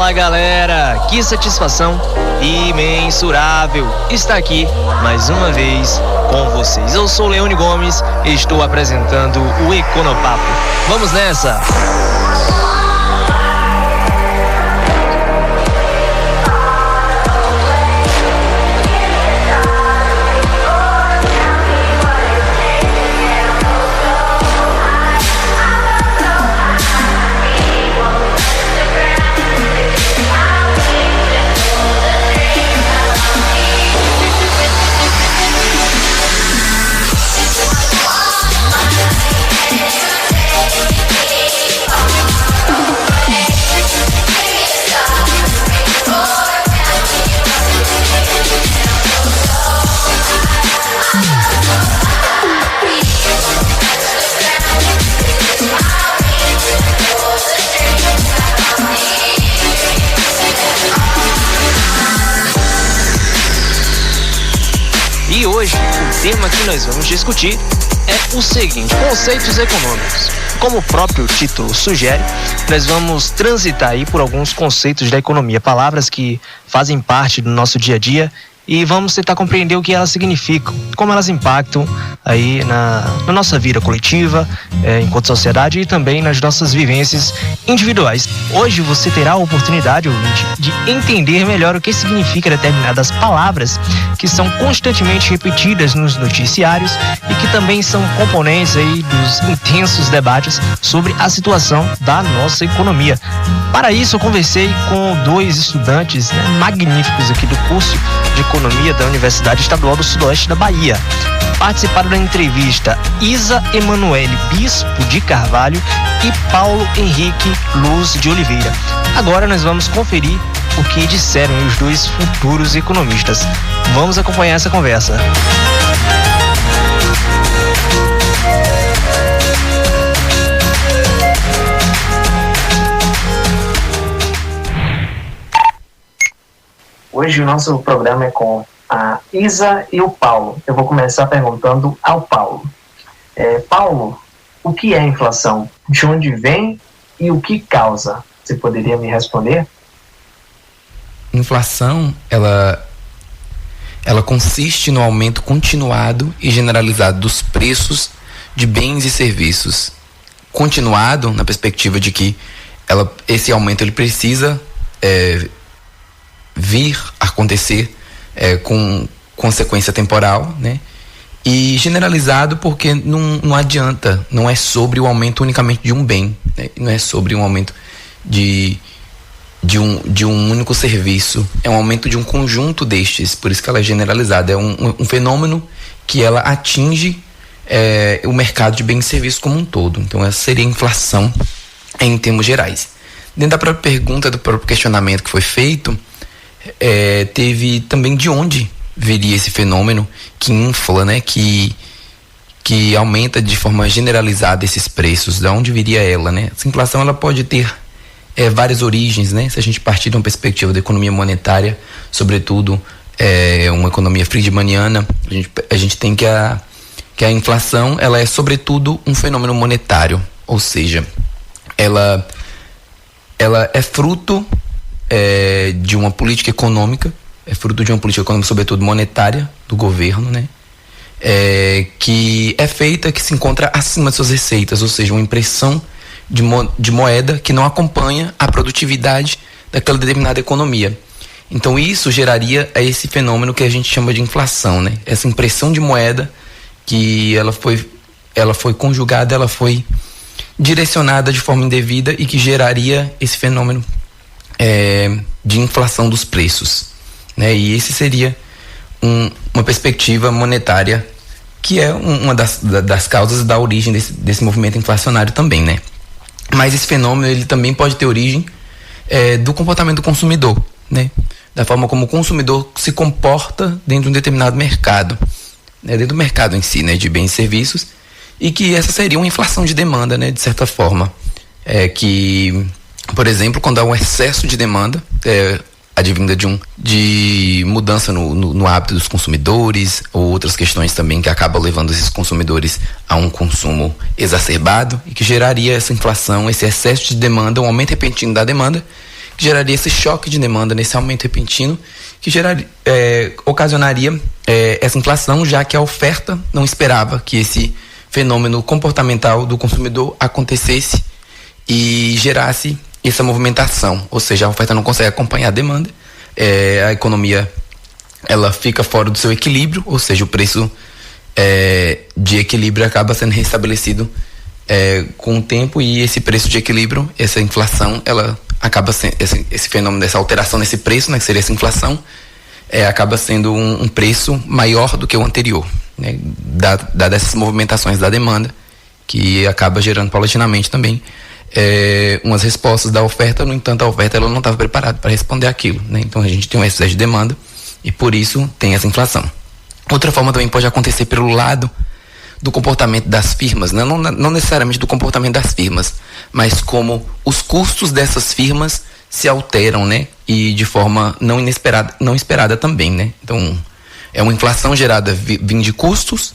Fala galera, que satisfação imensurável estar aqui mais uma vez com vocês. Eu sou Leone Gomes e estou apresentando o Econopapo. Vamos nessa! E hoje, o tema que nós vamos discutir é o seguinte: conceitos econômicos. Como o próprio título sugere, nós vamos transitar aí por alguns conceitos da economia, palavras que fazem parte do nosso dia a dia, e vamos tentar compreender o que elas significam, como elas impactam aí na nossa vida coletiva, enquanto sociedade, e também nas nossas vivências individuais. Hoje você terá a oportunidade, ouvinte, de entender melhor o que significa determinadas palavras que são constantemente repetidas nos noticiários e que também são componentes aí dos intensos debates sobre a situação da nossa economia. Para isso, eu conversei com dois estudantes magníficos aqui do curso de Economia da Universidade Estadual do Sudoeste da Bahia. Participaram da entrevista Isa Emanuele Bispo de Carvalho e Paulo Henrique Luz de Oliveira. Agora nós vamos conferir o que disseram os dois futuros economistas. Vamos acompanhar essa conversa. Hoje o nosso programa é com a Isa e o Paulo. Eu vou começar perguntando ao Paulo. Paulo, o que é inflação? De onde vem e o que causa? Você poderia me responder? Inflação, ela consiste no aumento continuado e generalizado dos preços de bens e serviços. Continuado na perspectiva de que esse aumento ele precisa vir a acontecer com consequência temporal, né? E generalizado porque não adianta, não é sobre o aumento unicamente de um bem, né? Não é sobre um aumento de um único serviço, é um aumento de um conjunto destes, por isso que ela é generalizada, é um fenômeno que ela atinge o mercado de bens e serviços como um todo. Então essa seria a inflação em termos gerais. Dentro da própria pergunta, do próprio questionamento que foi feito, teve também de onde viria esse fenômeno que infla, né, que aumenta de forma generalizada esses preços, de onde viria ela, né? Essa inflação ela pode ter várias origens, né? Se a gente partir de uma perspectiva da economia monetária, sobretudo uma economia friedmaniana, a gente tem que a inflação ela é sobretudo um fenômeno monetário, ou seja, ela é fruto de uma política econômica, sobretudo monetária do governo, né? Que é feita, que se encontra acima de suas receitas, ou seja, uma impressão de moeda que não acompanha a produtividade daquela determinada economia. Então isso geraria esse fenômeno que a gente chama de inflação, né? Essa impressão de moeda que ela foi conjugada, ela foi direcionada de forma indevida e que geraria esse fenômeno de inflação dos preços, né? E esse seria uma perspectiva monetária que é uma das causas da origem desse movimento inflacionário também, né? Mas esse fenômeno ele também pode ter origem do comportamento do consumidor, né? Da forma como o consumidor se comporta dentro de um determinado mercado, né? Dentro do mercado em si, né? De bens e serviços, e que essa seria uma inflação de demanda, né? De certa forma, que, por exemplo, quando há um excesso de demanda, advinda de mudança no hábito dos consumidores, ou outras questões também que acabam levando esses consumidores a um consumo exacerbado e que geraria essa inflação, esse excesso de demanda, um aumento repentino da demanda, que geraria esse choque de demanda, nesse aumento repentino, que ocasionaria essa inflação, já que a oferta não esperava que esse fenômeno comportamental do consumidor acontecesse e gerasse essa movimentação, ou seja, a oferta não consegue acompanhar a demanda, a economia ela fica fora do seu equilíbrio, ou seja, o preço de equilíbrio acaba sendo restabelecido com o tempo, e esse preço de equilíbrio, essa inflação, ela acaba sendo, esse fenômeno dessa alteração nesse preço, né, que seria essa inflação, acaba sendo um preço maior do que o anterior, né, dadas essas movimentações da demanda, que acaba gerando paulatinamente também umas respostas da oferta. No entanto, a oferta ela não estava preparada para responder aquilo, né? Então a gente tem um excesso de demanda e por isso tem essa inflação. Outra forma também pode acontecer pelo lado do comportamento das firmas, né? Não necessariamente do comportamento das firmas, mas como os custos dessas firmas se alteram, né? E de forma não esperada também, né? Então é uma inflação gerada vindo de custos,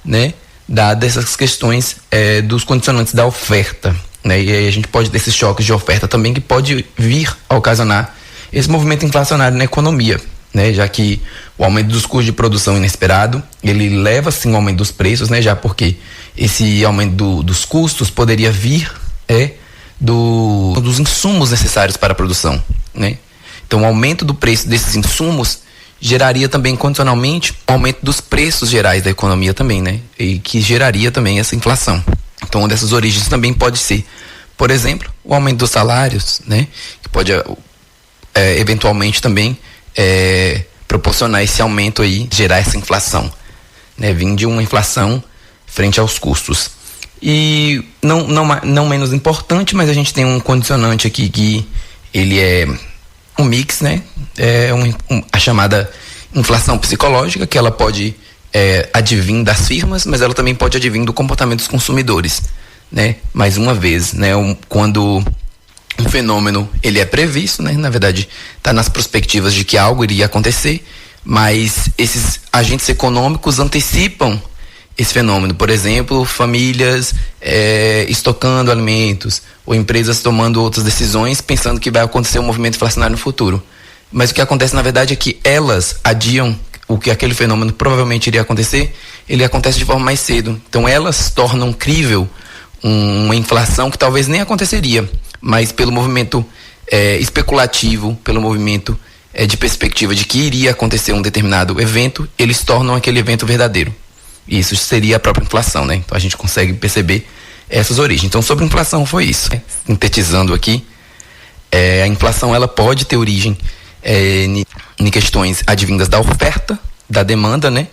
né? Dadas essas questões dos condicionantes da oferta, né? E aí a gente pode ter esses choques de oferta também, que pode vir a ocasionar esse movimento inflacionário na economia, né? Já que o aumento dos custos de produção inesperado, ele leva sim ao aumento dos preços, né? Já porque esse aumento dos custos poderia vir dos insumos necessários para a produção, né? Então o aumento do preço desses insumos geraria também condicionalmente o aumento dos preços gerais da economia também, né? E que geraria também essa inflação. Então, uma dessas origens também pode ser, por exemplo, o aumento dos salários, né? Que pode eventualmente também proporcionar esse aumento aí, gerar essa inflação, né? Vindo de uma inflação frente aos custos. E não menos importante, mas a gente tem um condicionante aqui que ele é um mix, né? A chamada inflação psicológica, que ela pode advir das firmas, mas ela também pode advir do comportamento dos consumidores, né? Mais uma vez, né? Quando um fenômeno ele é previsto, né? Na verdade, está nas perspectivas de que algo iria acontecer, mas esses agentes econômicos antecipam esse fenômeno. Por exemplo, famílias estocando alimentos, ou empresas tomando outras decisões pensando que vai acontecer um movimento inflacionário no futuro. Mas o que acontece, na verdade, é que elas adiam o que aquele fenômeno provavelmente iria acontecer, ele acontece de forma mais cedo. Então elas tornam crível uma inflação que talvez nem aconteceria, mas pelo movimento especulativo, pelo movimento de perspectiva de que iria acontecer um determinado evento, eles tornam aquele evento verdadeiro. E isso seria a própria inflação, né? Então a gente consegue perceber essas origens. Então, sobre inflação foi isso, né? Sintetizando aqui, a inflação ela pode ter origem em questões advindas da oferta, da demanda, né?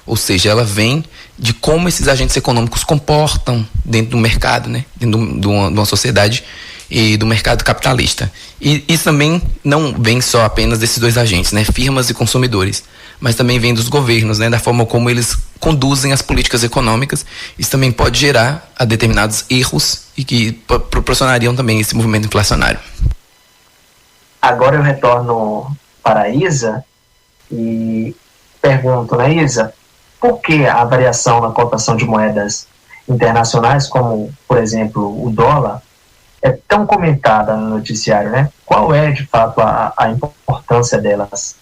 Ou seja, ela vem de como esses agentes econômicos comportam dentro do mercado, né? Dentro de uma sociedade e do mercado capitalista. E isso também não vem só apenas desses dois agentes, né? Firmas e consumidores, mas também vem dos governos, né? Da forma como eles conduzem as políticas econômicas. Isso também pode gerar a determinados erros e que proporcionariam também esse movimento inflacionário. Agora eu retorno para a Isa e pergunto, né, Isa, por que a variação na cotação de moedas internacionais, como, por exemplo, o dólar, é tão comentada no noticiário, né? Qual é, de fato, a importância delas?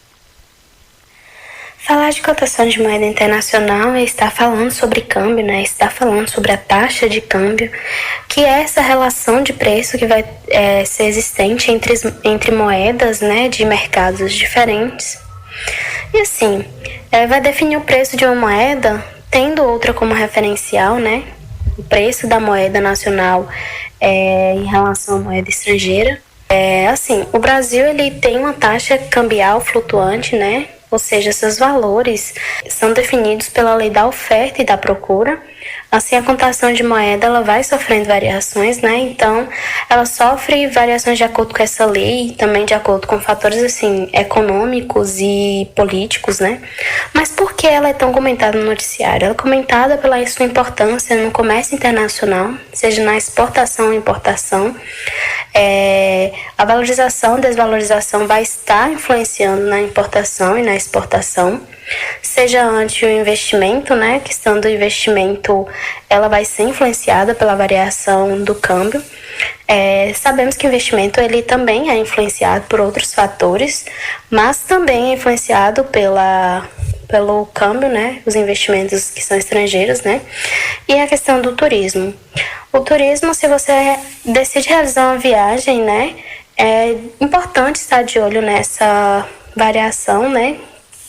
Falar de cotação de moeda internacional é estar falando sobre câmbio, né? Estar falando sobre a taxa de câmbio, que é essa relação de preço que vai ser existente entre moedas, né, de mercados diferentes. E assim, vai definir o preço de uma moeda tendo outra como referencial, né? O preço da moeda nacional em relação à moeda estrangeira. Assim, o Brasil ele tem uma taxa cambial flutuante, né? Ou seja, esses valores são definidos pela lei da oferta e da procura. Assim, a cotação de moeda ela vai sofrendo variações, né? Então, ela sofre variações de acordo com essa lei, também de acordo com fatores assim econômicos e políticos, né? Mas por que ela é tão comentada no noticiário? Ela é comentada pela sua importância no comércio internacional, seja na exportação e importação. A valorização e desvalorização vai estar influenciando na importação e na exportação, seja ante o investimento, né? A questão do investimento, ela vai ser influenciada pela variação do câmbio. Sabemos que o investimento ele também é influenciado por outros fatores, mas também é influenciado pelo câmbio, né? Os investimentos que são estrangeiros, né? E a questão do turismo. O turismo, se você decide realizar uma viagem, né? É importante estar de olho nessa variação, né?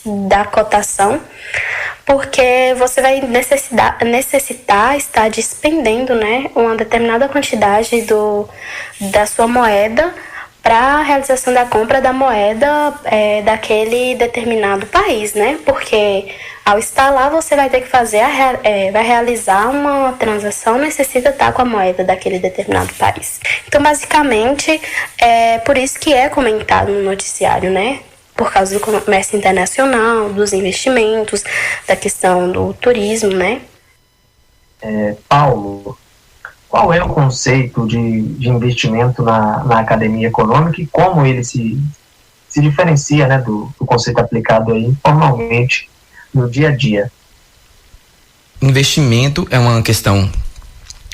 Da cotação, porque você vai necessitar estar despendendo, né, uma determinada quantidade da sua moeda para a realização da compra da moeda daquele determinado país, né? Porque ao estar lá você vai ter que vai realizar uma transação, necessita estar com a moeda daquele determinado país. Então, basicamente, é por isso que é comentado no noticiário, né? Por causa do comércio internacional, dos investimentos, da questão do turismo, né? Paulo, qual é o conceito de investimento na academia econômica e como ele se diferencia, né, do conceito aplicado aí informalmente no dia a dia? Investimento é uma questão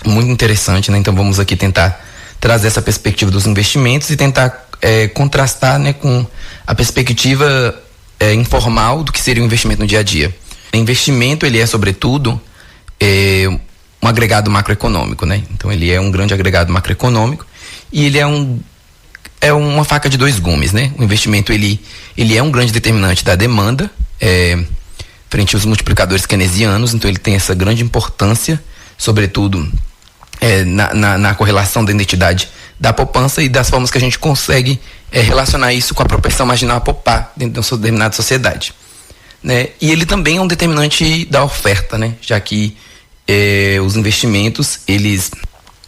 muito interessante, né? Então vamos aqui tentar trazer essa perspectiva dos investimentos e tentar contrastar, né, com a perspectiva informal do que seria o investimento no dia a dia. O investimento, ele é, sobretudo, um agregado macroeconômico, né? Então, ele é um grande agregado macroeconômico e ele é uma faca de dois gumes, né? O investimento, ele é um grande determinante da demanda frente aos multiplicadores keynesianos, então ele tem essa grande importância, sobretudo, na correlação da identidade da poupança e das formas que a gente consegue relacionar isso com a propensão marginal a poupar dentro de uma determinada sociedade, né? E ele também é um determinante da oferta, né? Já que os investimentos, eles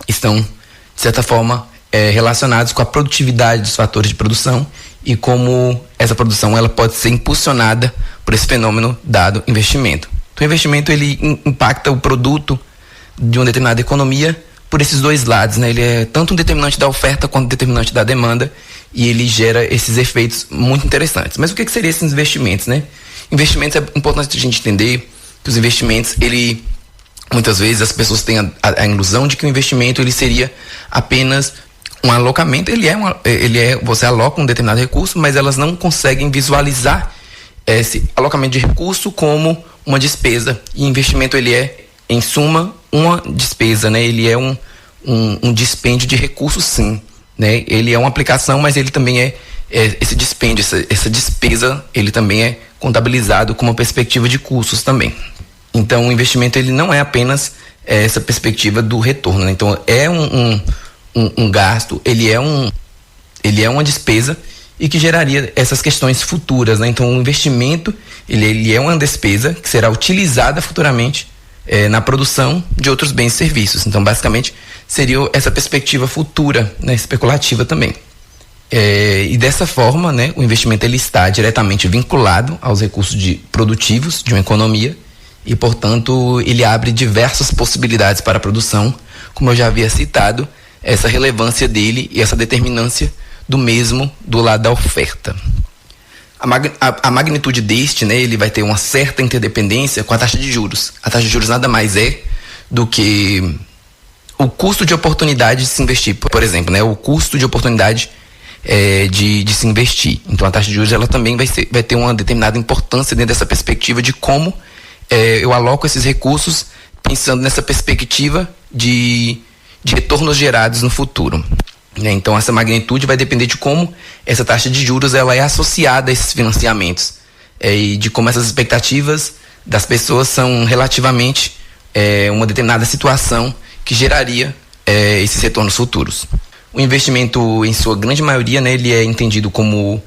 estão, de certa forma, relacionados com a produtividade dos fatores de produção e como essa produção ela pode ser impulsionada por esse fenômeno dado investimento. Então, o investimento, ele impacta o produto de uma determinada economia por esses dois lados, né? Ele é tanto um determinante da oferta quanto um determinante da demanda e ele gera esses efeitos muito interessantes. Mas o que seriam esses investimentos, né? Investimentos, é importante a gente entender que os investimentos, muitas vezes as pessoas têm a ilusão de que o investimento ele seria apenas um alocamento, você aloca um determinado recurso, mas elas não conseguem visualizar esse alocamento de recurso como uma despesa. E investimento, ele é, em suma, uma despesa, né? Ele é um dispêndio de recursos, sim, né? Ele é uma aplicação, mas ele também esse dispêndio, essa despesa, ele também é contabilizado com uma perspectiva de custos também. Então, o investimento, ele não é apenas essa perspectiva do retorno, né? Então, é um gasto, ele é uma despesa e que geraria essas questões futuras, né? Então, o investimento, ele é uma despesa que será utilizada futuramente na produção de outros bens e serviços. Então, basicamente, seria essa perspectiva futura, né, especulativa também. E dessa forma, né, o investimento ele está diretamente vinculado aos recursos produtivos de uma economia e, portanto, ele abre diversas possibilidades para a produção, como eu já havia citado, essa relevância dele e essa determinância do mesmo do lado da oferta. A magnitude deste, né, ele vai ter uma certa interdependência com a taxa de juros. A taxa de juros nada mais é do que o custo de oportunidade de se investir, por exemplo, né, o custo de oportunidade de se investir. Então, a taxa de juros ela também vai ter uma determinada importância dentro dessa perspectiva de como eu aloco esses recursos pensando nessa perspectiva de retornos gerados no futuro. Então, essa magnitude vai depender de como essa taxa de juros ela é associada a esses financiamentos e de como essas expectativas das pessoas são relativamente uma determinada situação que geraria esses retornos futuros. O investimento, em sua grande maioria, né, ele é entendido como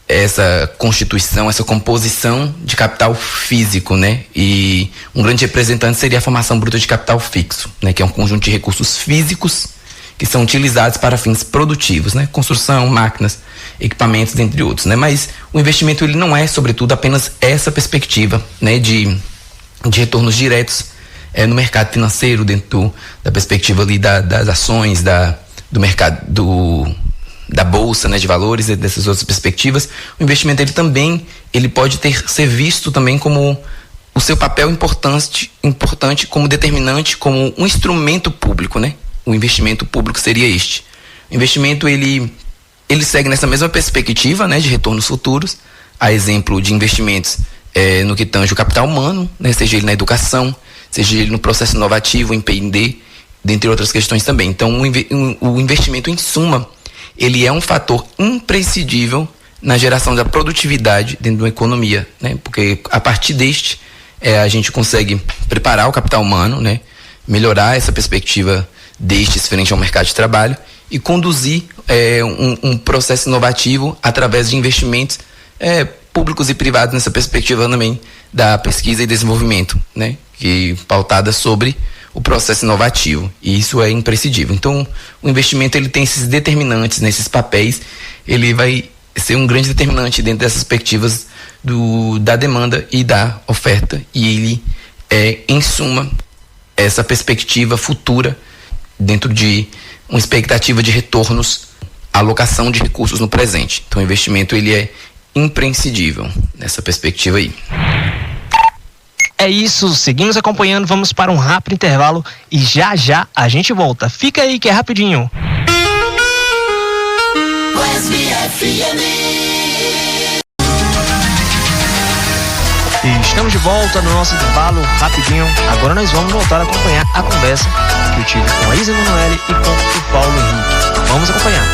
essa constituição, essa composição de capital físico, né? E um grande representante seria a formação bruta de capital fixo, né? Que é um conjunto de recursos físicos que são utilizados para fins produtivos, né? Construção, máquinas, equipamentos, entre outros, né? Mas o investimento ele não é, sobretudo, apenas essa perspectiva, né? De retornos diretos no mercado financeiro, dentro da perspectiva ali das ações, do mercado, da bolsa, né, de valores e dessas outras perspectivas. O investimento ele pode ser visto também como o seu papel importante como determinante, como um instrumento público, né? o investimento público seria este. O investimento, ele segue nessa mesma perspectiva, né, de retornos futuros, a exemplo de investimentos no que tange o capital humano, né, seja ele na educação, seja ele no processo inovativo, em P&D, dentre outras questões também. Então, o investimento, em suma, ele é um fator imprescindível na geração da produtividade dentro de uma economia, né? Porque a partir deste a gente consegue preparar o capital humano, né? Melhorar essa perspectiva destes frente ao mercado de trabalho e conduzir um processo inovativo através de investimentos públicos e privados nessa perspectiva também da pesquisa e desenvolvimento, né? Que pautada sobre o processo inovativo, e isso é imprescindível. Então, o investimento, ele tem esses determinantes, nesses papéis, ele vai ser um grande determinante dentro dessas perspectivas da demanda e da oferta, e ele é, em suma, essa perspectiva futura dentro de uma expectativa de retornos, alocação de recursos no presente. Então, o investimento, ele é imprescindível nessa perspectiva aí. É isso, seguimos acompanhando, vamos para um rápido intervalo e já já a gente volta. Fica aí que é rapidinho. E estamos de volta no nosso intervalo rapidinho. Agora nós vamos voltar a acompanhar a conversa que eu tive com a Isa Emanuele e com o Paulo Henrique. Vamos acompanhar.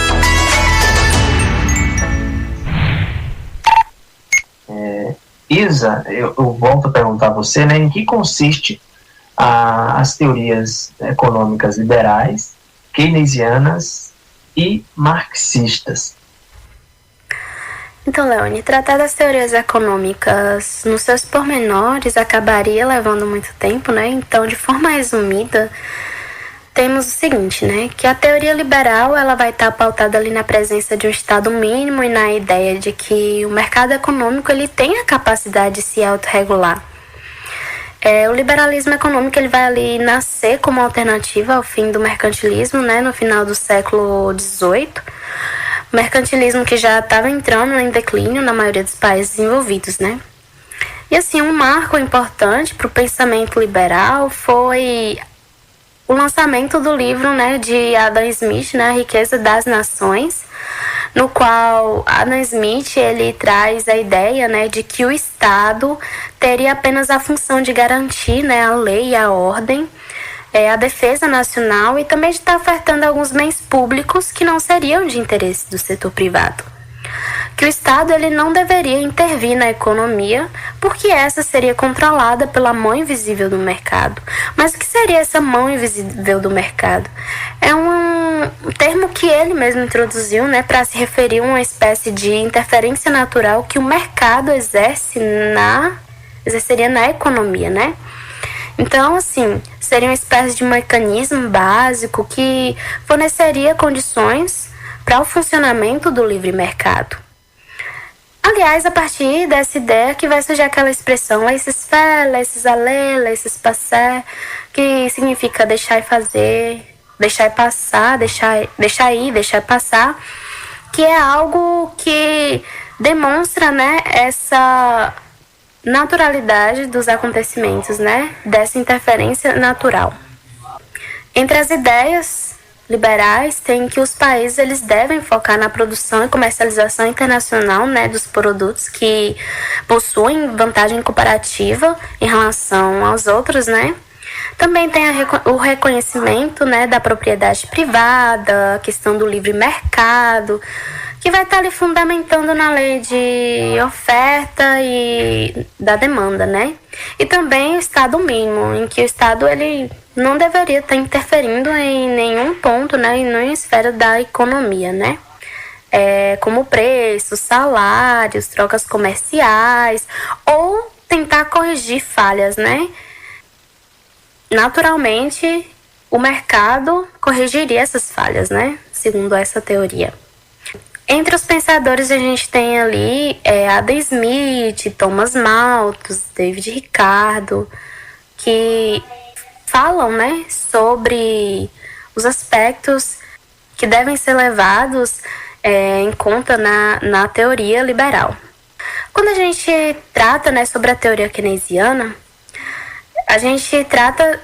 Isa, eu volto a perguntar a você, né, em que consiste as teorias econômicas liberais, keynesianas e marxistas? Então, Leone, tratar das teorias econômicas nos seus pormenores acabaria levando muito tempo, né? Então, de forma resumida, temos o seguinte, né? Que a teoria liberal, ela vai estar pautada ali na presença de um Estado mínimo e na ideia de que o mercado econômico, ele tem a capacidade de se autorregular. O liberalismo econômico, ele vai ali nascer como alternativa ao fim do mercantilismo, né? No final do século XVIII. O mercantilismo que já estava entrando em declínio na maioria dos países desenvolvidos, né? E assim, um marco importante para o pensamento liberal foi o lançamento do livro, né, de Adam Smith, né, A Riqueza das Nações, no qual Adam Smith, ele traz a ideia, né, de que o Estado teria apenas a função de garantir, né, a lei e a ordem, a defesa nacional e também de estar ofertando alguns bens públicos que não seriam de interesse do setor privado. Que o Estado, ele não deveria intervir na economia, porque essa seria controlada pela mão invisível do mercado. Mas o que seria essa mão invisível do mercado? É um termo que ele mesmo introduziu, né, para se referir a uma espécie de interferência natural que o mercado exerceria na economia, né? Então, assim, seria uma espécie de mecanismo básico que forneceria condições para o funcionamento do livre mercado. Aliás, a partir dessa ideia que vai surgir aquela expressão laissez-faire, laissez-aller, laissez-passer, que significa deixar e fazer, deixar e passar, deixar ir, deixar passar, que é algo que demonstra, né, essa naturalidade dos acontecimentos, né, dessa interferência natural. Entre as ideias liberais tem que os países, eles devem focar na produção e comercialização internacional, né, dos produtos que possuem vantagem comparativa em relação aos outros, né. Também tem o reconhecimento, né, da propriedade privada, a questão do livre mercado, que vai estar ali fundamentando na lei de oferta e da demanda, né? E também o Estado mínimo, em que o Estado, ele não deveria estar interferindo em nenhum ponto, né, em nenhuma esfera da economia, né? Como preços, salários, trocas comerciais, ou tentar corrigir falhas, né? Naturalmente, o mercado corrigiria essas falhas, né? Segundo essa teoria. Entre os pensadores a gente tem ali Adam Smith, Thomas Malthus, David Ricardo, que falam, né, sobre os aspectos que devem ser levados em conta na teoria liberal. Quando a gente trata, né, sobre a teoria keynesiana, a gente trata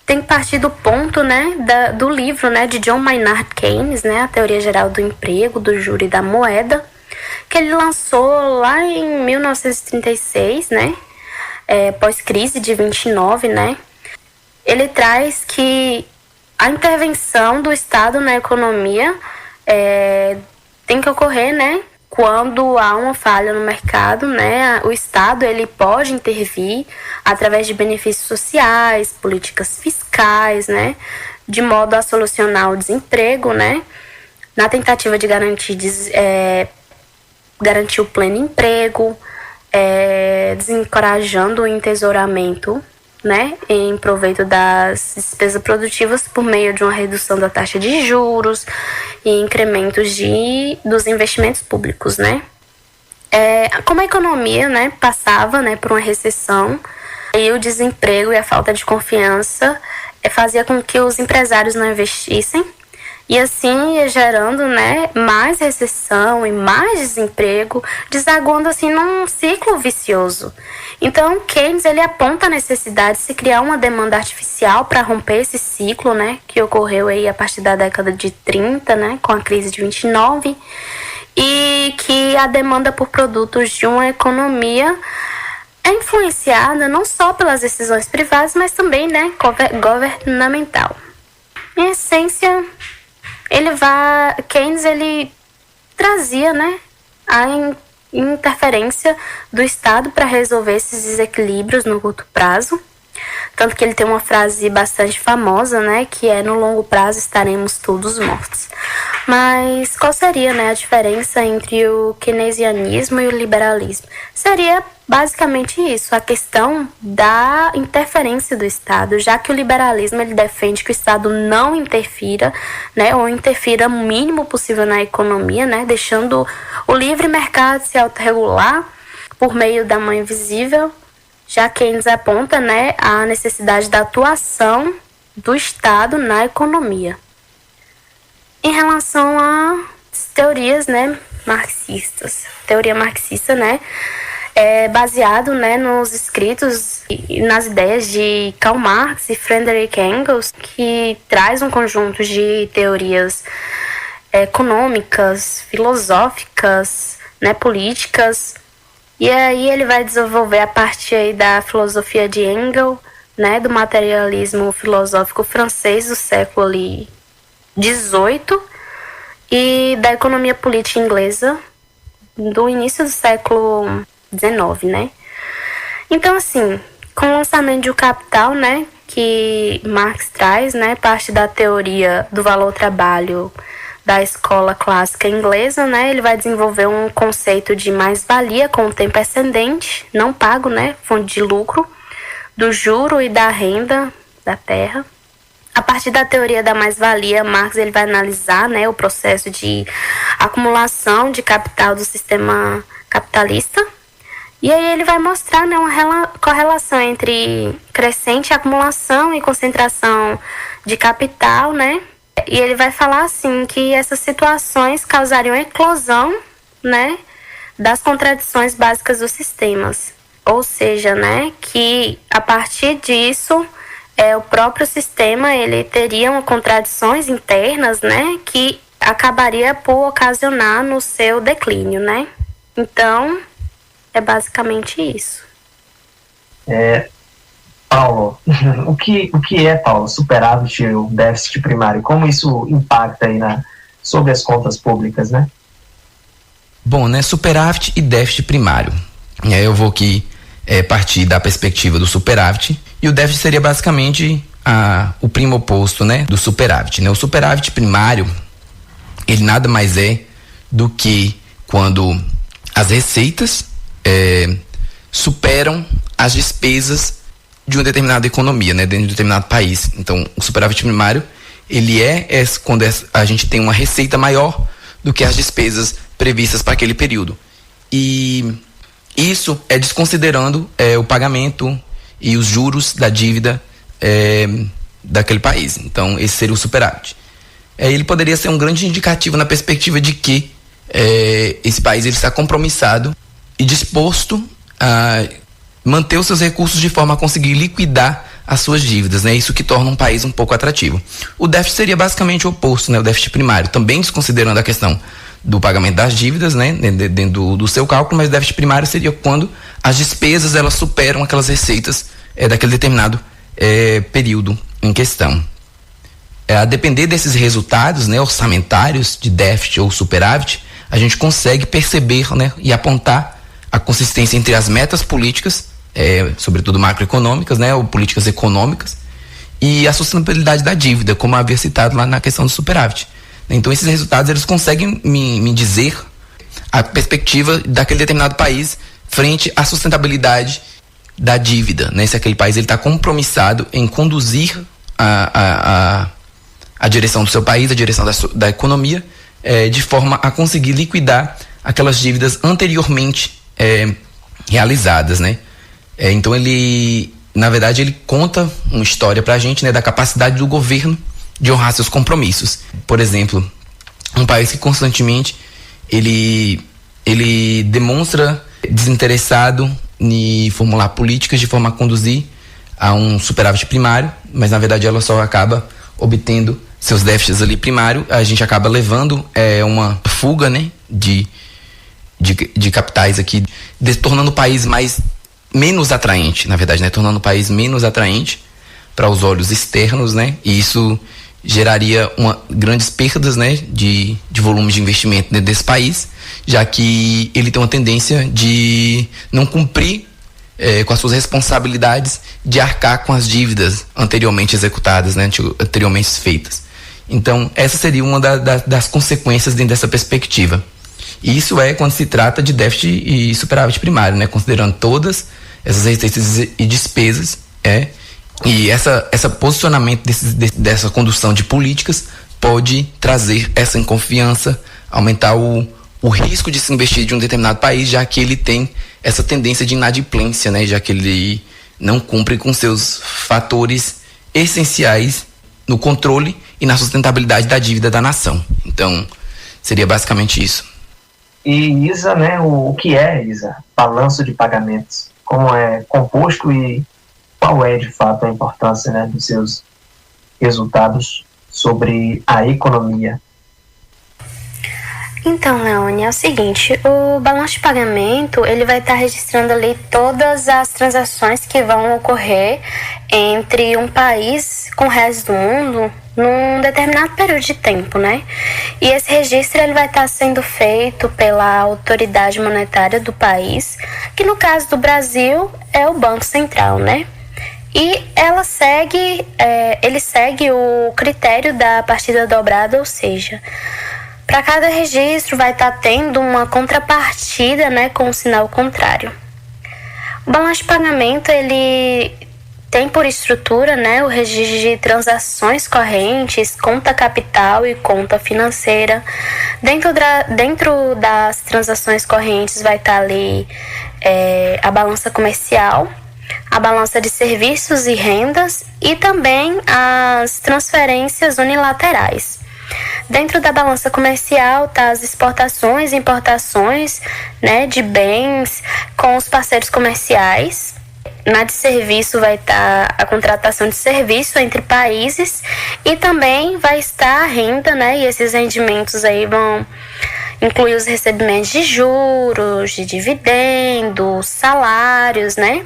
tem que partir do ponto, né, do livro, né, de John Maynard Keynes, né, a Teoria Geral do Emprego, do Juro e da Moeda, que ele lançou lá em 1936, né, pós-crise de 29, né. Ele traz que a intervenção do Estado na economia tem que ocorrer, né, quando há uma falha no mercado, né, o Estado ele pode intervir através de benefícios sociais, políticas fiscais, né, de modo a solucionar o desemprego, né, na tentativa de garantir o pleno emprego, desencorajando o entesouramento, né, em proveito das despesas produtivas por meio de uma redução da taxa de juros e incrementos dos investimentos públicos, né. Como a economia, né, passava, né, por uma recessão, e o desemprego e a falta de confiança fazia com que os empresários não investissem, e assim ia gerando, né, mais recessão e mais desemprego, desaguando assim num ciclo vicioso. Então, Keynes ele aponta a necessidade de se criar uma demanda artificial para romper esse ciclo, né, que ocorreu aí a partir da década de 30, né, com a crise de 29, e que a demanda por produtos de uma economia é influenciada não só pelas decisões privadas, mas também, né, governamental. Em essência, Keynes ele trazia, né, a interferência do Estado para resolver esses desequilíbrios no curto prazo. Tanto que ele tem uma frase bastante famosa, né, que é: no longo prazo estaremos todos mortos. Mas qual seria, né, a diferença entre o keynesianismo e o liberalismo? Seria basicamente isso, a questão da interferência do Estado, já que o liberalismo ele defende que o Estado não interfira, né, ou interfira o mínimo possível na economia, né, deixando o livre mercado se autorregular por meio da mão invisível. Já Keynes aponta, né, a necessidade da atuação do Estado na economia. Em relação às teorias, né, marxistas, teoria marxista, né, é baseado, né, nos escritos e nas ideias de Karl Marx e Friedrich Engels, que traz um conjunto de teorias econômicas, filosóficas, né, políticas. E aí ele vai desenvolver a partir aí da filosofia de Engels, né, do materialismo filosófico francês do século XVIII e da economia política inglesa do início do século XIX, né? Então, assim, com o lançamento de O Capital, né, que Marx traz, né, parte da teoria do valor-trabalho da escola clássica inglesa, né, ele vai desenvolver um conceito de mais-valia com o tempo excedente, não pago, né, fonte de lucro, do juro e da renda da terra. A partir da teoria da mais-valia, Marx ele vai analisar, né, o processo de acumulação de capital do sistema capitalista. E aí ele vai mostrar, né, uma correlação entre crescente acumulação e concentração de capital, né? E ele vai falar assim que essas situações causariam eclosão, né, das contradições básicas dos sistemas. Ou seja, né, que a partir disso o próprio sistema ele teria contradições internas, né, que acabaria por ocasionar no seu declínio, né? Então, é basicamente isso. Paulo, o que é, Paulo, superávit e o déficit primário? Como isso impacta aí sobre as contas públicas, né? Bom, né, superávit e déficit primário. E aí eu vou aqui partir da perspectiva do superávit, e o déficit seria basicamente o primo oposto, né, do superávit, né? O superávit primário, ele nada mais é do que quando as receitas superam as despesas de uma determinada economia, né, dentro de um determinado país. Então, o superávit primário, ele quando a gente tem uma receita maior do que as despesas previstas para aquele período. E isso é desconsiderando o pagamento e os juros da dívida daquele país. Então, esse seria o superávit. Ele poderia ser um grande indicativo na perspectiva de que esse país ele está compromissado e disposto a manter os seus recursos de forma a conseguir liquidar as suas dívidas, né? Isso que torna um país um pouco atrativo. O déficit seria basicamente o oposto, né? O déficit primário, também desconsiderando a questão do pagamento das dívidas, né? Dentro do seu cálculo, mas o déficit primário seria quando as despesas elas superam aquelas receitas daquele determinado período em questão. A depender desses resultados, né, orçamentários de déficit ou superávit, a gente consegue perceber, né, e apontar a consistência entre as metas políticas, sobretudo macroeconômicas, né, ou políticas econômicas, e a sustentabilidade da dívida, como havia citado lá na questão do superávit. Então esses resultados eles conseguem me dizer a perspectiva daquele determinado país frente à sustentabilidade da dívida, né? Se aquele país está compromissado em conduzir a direção do seu país, a direção da economia, de forma a conseguir liquidar aquelas dívidas anteriormente realizadas, né? Então ele, na verdade, ele conta uma história para a gente, né, da capacidade do governo de honrar seus compromissos. Por exemplo, um país que constantemente ele demonstra desinteressado em formular políticas de forma a conduzir a um superávit primário, mas na verdade ela só acaba obtendo seus déficits ali primário, a gente acaba levando uma fuga, né, de capitais aqui, tornando o país menos atraente, na verdade, né, tornando o país menos atraente para os olhos externos, né, e isso geraria grandes perdas, né, de volume de investimento dentro desse país, já que ele tem uma tendência de não cumprir com as suas responsabilidades de arcar com as dívidas anteriormente executadas, né, anteriormente feitas. Então, essa seria uma das consequências dentro dessa perspectiva. E isso quando se trata de déficit e superávit primário, né, considerando todas essas receitas e despesas, e esse posicionamento dessa condução de políticas pode trazer essa inconfiança, aumentar o risco de se investir de um determinado país, já que ele tem essa tendência de inadimplência, né? Já que ele não cumpre com seus fatores essenciais no controle e na sustentabilidade da dívida da nação. Então, seria basicamente isso. E, Isa, né, o que é, Isa? Balanço de pagamentos. Como é composto e qual é, de fato, a importância, né, dos seus resultados sobre a economia? Então, Leone, é o seguinte, o balanço de pagamento, ele vai estar registrando ali todas as transações que vão ocorrer entre um país com o resto do mundo num determinado período de tempo, né? E esse registro, ele vai estar sendo feito pela autoridade monetária do país, que no caso do Brasil é o Banco Central, né? E ele segue o critério da partida dobrada, ou seja, para cada registro vai estar tendo uma contrapartida, né, com o sinal contrário. O balanço de pagamento, ele tem por estrutura, né, o registro de transações correntes, conta capital e conta financeira. Dentro das transações correntes vai estar ali a balança comercial, a balança de serviços e rendas e também as transferências unilaterais. Dentro da balança comercial tá as exportações e importações, né, de bens com os parceiros comerciais. Na de serviço vai estar a contratação de serviço entre países e também vai estar a renda, né, e esses rendimentos aí vão incluir os recebimentos de juros, de dividendos, salários, né?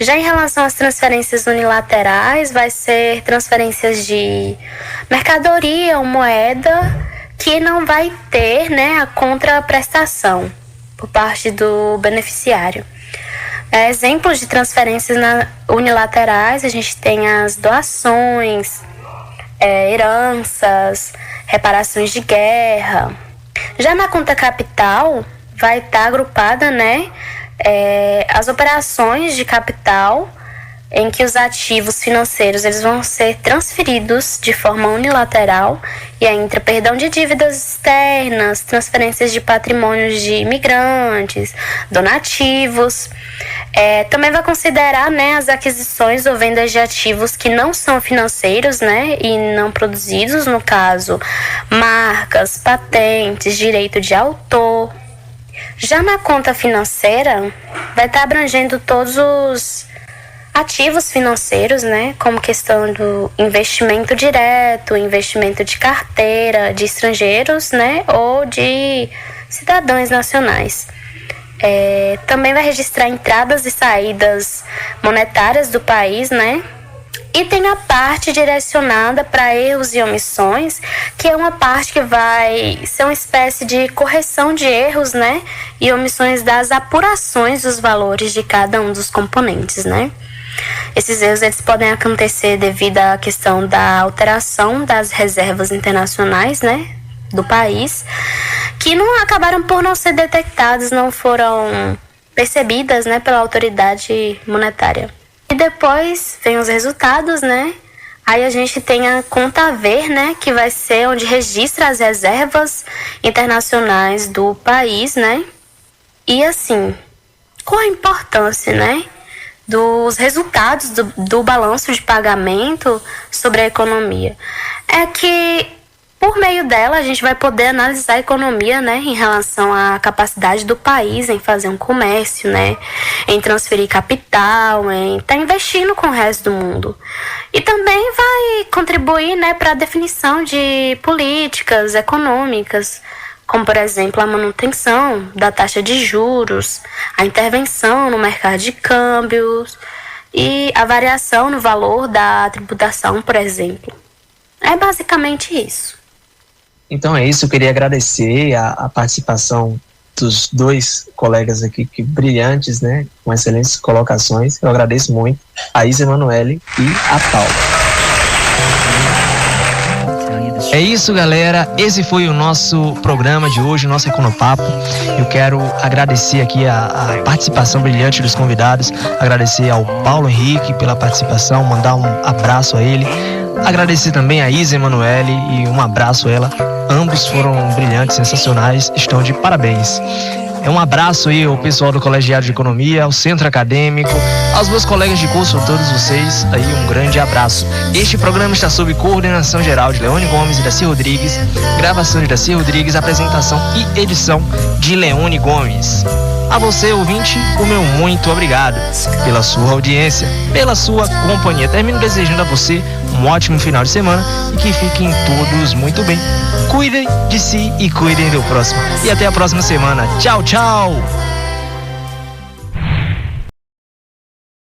Já em relação às transferências unilaterais, vai ser transferências de mercadoria ou moeda que não vai ter, né, a contraprestação por parte do beneficiário. Exemplos de transferências unilaterais, a gente tem as doações, heranças, reparações de guerra. Já na conta capital, vai estar agrupada, né, as operações de capital em que os ativos financeiros eles vão ser transferidos de forma unilateral e aí entra perdão de dívidas externas, transferências de patrimônios de imigrantes, donativos. Também vai considerar, né, as aquisições ou vendas de ativos que não são financeiros, né, e não produzidos, no caso, marcas, patentes, direito de autor. Já na conta financeira, vai estar abrangendo todos ativos financeiros, né, como questão do investimento direto, investimento de carteira de estrangeiros, né, ou de cidadãos nacionais. Também vai registrar entradas e saídas monetárias do país, né? E tem a parte direcionada para erros e omissões, que é uma parte que vai ser uma espécie de correção de erros, né? E omissões das apurações dos valores de cada um dos componentes, né? Esses erros eles podem acontecer devido à questão da alteração das reservas internacionais, né? Do país, que não acabaram por não ser detectadas, não foram percebidas, né? Pela autoridade monetária. E depois vem os resultados, né? Aí a gente tem a conta a ver, né? Que vai ser onde registra as reservas internacionais do país, né? E assim, qual a importância, né? Dos resultados do balanço de pagamento sobre a economia? É que por meio dela, a gente vai poder analisar a economia, né, em relação à capacidade do país em fazer um comércio, né, em transferir capital, em estar investindo com o resto do mundo. E também vai contribuir, né, para a definição de políticas econômicas, como, por exemplo, a manutenção da taxa de juros, a intervenção no mercado de câmbios e a variação no valor da tributação, por exemplo. É basicamente isso. Então é isso, eu queria agradecer a participação dos dois colegas aqui, que brilhantes, né, com excelentes colocações. Eu agradeço muito a Isa Emanuele e a Paula. É isso, galera. Esse foi o nosso programa de hoje, o nosso Econopapo. Eu quero agradecer aqui a participação brilhante dos convidados, agradecer ao Paulo Henrique pela participação, mandar um abraço a ele, agradecer também a Isa Emanuele e um abraço a ela. Ambos foram brilhantes, sensacionais, estão de parabéns. Um abraço aí ao pessoal do Colegiado de Economia, ao Centro Acadêmico, aos meus colegas de curso, a todos vocês, aí um grande abraço. Este programa está sob coordenação geral de Leone Gomes e Daci Rodrigues, gravação de Daci Rodrigues, apresentação e edição de Leone Gomes. A você, ouvinte, o meu muito obrigado pela sua audiência, pela sua companhia. Termino desejando a você um ótimo final de semana e que fiquem todos muito bem. Cuidem de si e cuidem do próximo. E até a próxima semana. Tchau, tchau!